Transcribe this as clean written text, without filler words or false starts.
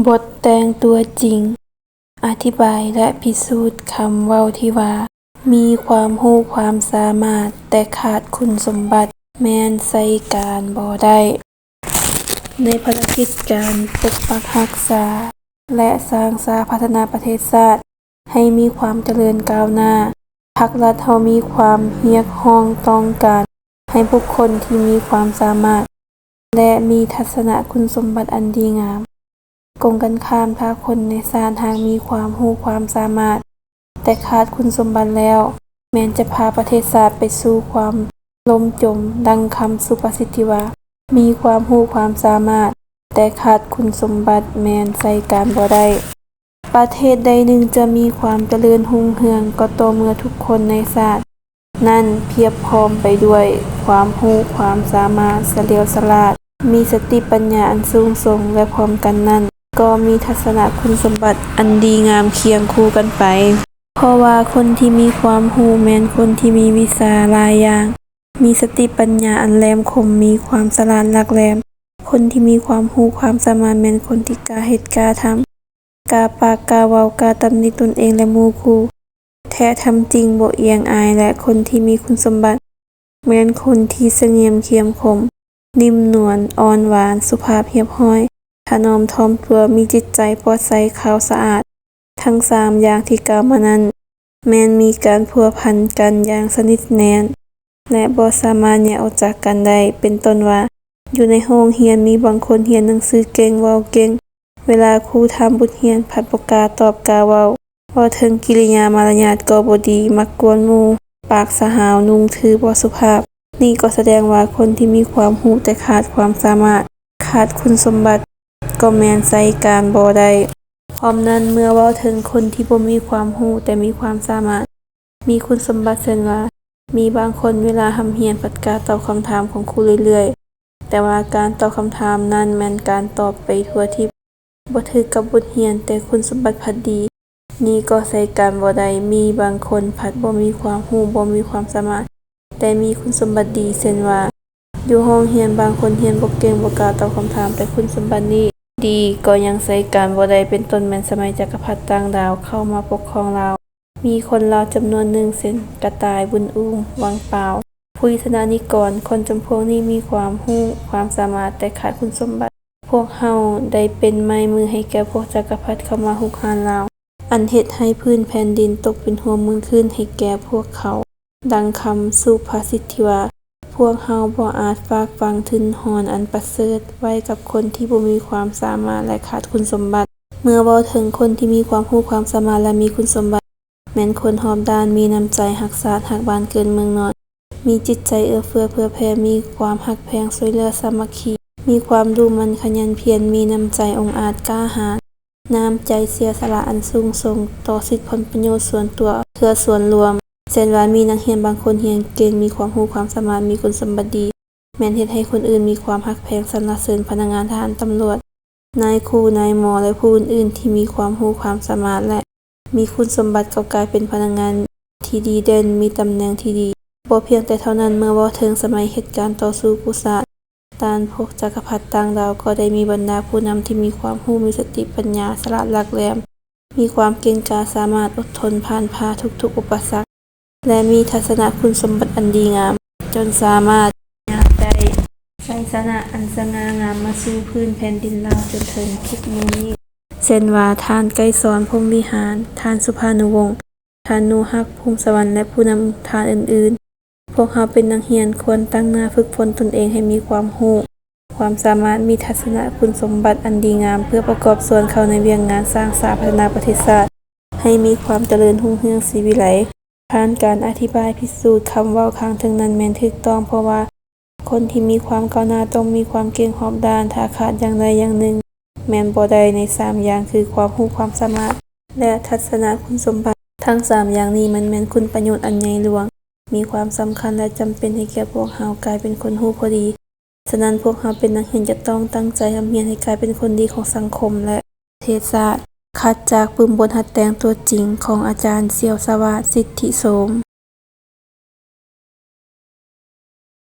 บทแต่งตัวจริงอธิบายและพิสูจน์คำเว้าที่ว่ามีความรู้ความสามารถแต่ขาดคุณสมบัติแม่นใส่การบ่ได้ในภารกิจการปกปักรักษาและสร้างสาพัฒนาประเทศชาติให้มีความเจริญก้าวหน้าภาครัฐเฮามีความเรียกร้องต้องการให้บุคคลที่มีความสามารถและมีทัศนคุณสมบัติอันดีงามกงกันข้ามถ้าคนในชาติหากมีความรู้ความสามารถแต่ขาดคุณสมบัติแล้วแม้นจะพาประเทศชาติไปสู่ความล่มจมดังคำสุภาษิตที่ว่ามีความรู้ความสามารถแต่ขาดคุณสมบัติแม้นใส่การบ่ได้ประเทศใดหนึ่งจะมีความเจริญรุ่งเรืองก็ต่อเมื่อทุกคนในชาตินั้นเพียบพร้อมไปด้วยความรู้ความสามารถเฉลียวฉลาดมีสติปัญญาอันสูงส่งและพร้อมกันนั้นก็มีทัศนคุณสมบัติอันดีงามเคียงคู่กันไปเพราะว่าคนที่มีความรู้แม้นคนที่มีวิชาหลายอย่างมีสติปัญญาอันแหลมคมมีความฉลาดหลักแหลมคนที่มีความรู้ความสามารถแม้นคนที่กล้าเฮ็ดกล้าทำกล้าปากกล้าเว้ากล้าตำหนิตนเองและหมู่คู่แท้ทำจริงบ่เอียงอายและคนที่มีคุณสมบัติแม้นคนที่เสงี่ยมเขียมคมนิ่มนวลอ่อนหวานสุภาพเรียบร้อยถนอมถ่อมตัวมีจิตใจปลอดใสขาวสะอาดทั้ง3อย่างที่กล่าวมานั้นแม้นมีการพัวพันกันอย่างสนิทแน่นและบ่สามารถแยกออกจากกันได้เป็นต้นว่าอยู่ในโรงเรียนมีบางคนเรียนหนังสือเก่งเว้าเก่งเวลาครูถามบทเรียนผัดบ่กล้าตอบกล้าเว้าถึงกิริยามารยาทก็บ่ดีมักกวนหมู่ปากสะหาวนุ่งถือบ่สุภาพนี่ก็แสดงว่าคนที่มีความรู้แต่ขาดความสามารถขาดคุณสมบัติก็แม่นใส่การบ่ได้พร้อมนั้นเมื่อเว้าถึงคนที่บ่มีความรู้แต่มีความสามารถมีคุณสมบัติเช่นว่ามีบางคนเวลาร่ำเรียนปัดกล้าตอบคำถามของครูเรื่อยๆแต่ว่าการตอบคำถามนั้นแม่นการตอบไปทั่วทิพย์บ่ถูกกับบทเรียนแต่คุณสมบัติพัดดีนี่ก็ใส่การบ่ได้มีบางคนพัดบ่มีความรู้บ่มีความสามารถแต่มีคุณสมบัติดีเช่นว่าอยู่โรงเรียนบางคนเรียนบ่เก่งบ่กล้าตอบคำถามแต่คุณสมบัตินี้ดีก็ยังใส่การบ่ได้เป็นต้นแม้นสมัยจักรพรรดิต่างดาวเข้ามาปกครองลาวมีคนลาวจำนวนหนึ่งเช่นกระต่ายบุญอุ้มวังเปล่าผู้ยุทธนานิกรคนจำพวกนี้มีความรู้ความสามารถแต่ขาดคุณสมบัติพวกเฮาได้เป็นไม้มือให้แก่พวกจักรพรรดิเข้ามารุกรานลาวอันเฮ็ดให้พื้นแผ่นดินตกเป็นหัวเมืองขึ้นให้แก่พวกเขาดังคำสุภาษิตที่ว่าพวกเฮาบ่อาจฝากฝังทุนหรอันประเสริฐไว้กับคนที่บ่มีความสามารถและขาดคุณสมบัติเมื่อเว้าถึงคนที่มีความรู้ความสามารถและมีคุณสมบัติแม้นคนรอบด้านมีน้ำใจรักชาติรักบ้านเกินเมืองนอนมีจิตใจเอื้อเฟื้อเผื่อแผ่มีความรักแพงช่วยเหลือสามัคคีมีความมุ่งมั่นขยันเพียรมีน้ำใจองอาจกล้าหาญน้ำใจเสียสละอันสูงส่งต่อสิทธิผลประโยชน์ส่วนตัวเพื่อส่วนรวมเช่นว่ามีนักเรียนบางคนเรียนเก่งมีความรู้ความสามารถมีคุณสมบัติดีแม้นเฮ็ดให้คนอื่นมีความรักแพงสรรเสริญพนักงานทหารตำรวจนายครูนายหมอและผู้อื่นๆที่มีความรู้ความสามารถและมีคุณสมบัติก็กลายเป็นพนักงานที่ดีเด่นมีตำแหน่งที่ดีบ่เพียงแต่เท่านั้นเมื่อเว้าถึงสมัยเหตุการณ์ต่อสู้กุศลด้านพวกจักรพรรดิต่างดาวก็ได้มีบรรดาผู้นำที่มีความรู้มีสติปัญญาฉลาดหลักแหลมมีความเก่งกาจสามารถอดทนผ่านพาทุกๆอุปสรรคและมีทัศนคุณสมบัติอันดีงามจนสามารถได้ใช้ชนะอันสง่างามมาสู่พื้นแผ่นดินลาวจนถึงทุกมื้อนี้เช่นว่าท่านไกรสอนพรหมวิหารท่านสุภานุวงศ์ท่านนูฮักภูมิสวรรค์และผู้นำท่านอื่นๆพวกเขาเป็นนักเรียนควรตั้งหน้าฝึกฝนตนเองให้มีความรู้ความสามารถมีทัศนคุณสมบัติอันดีงามเพื่อประกอบส่วนเข้าในเวียงงานสร้างสาพัฒนาประเทศชาติให้มีความเจริญรุ่งเรืองศรีวิไลผ่านการอธิบายพิสูจน์คำเว้าข้างถึงนั้นแม่นถูกต้องเพราะว่าคนที่มีความก้าวหน้าต้องมีความเก่งรอบด้านถ้าขาดอย่างใดอย่างหนึ่งแม่นบ่ได้ใน3อย่างคือความรู้ความสามารถและทัศนคุณสมบัติทั้ง3อย่างนี้มันแม่นคุณประโยชน์อันใหญ่หลวงมีความสำคัญและจำเป็นให้แก่พวกเฮากลายเป็นคนรู้พอดีฉะนั้นพวกเฮาเป็นนักเรียนจะต้องตั้งใจร่ำเรียนให้กลายเป็นคนดีของสังคมและประเทศชาติคัดจากปึ้มบทหัดแต่งตัวจริงของอาจารย์เสี่ยวสวัสดิ์สิทธิโสม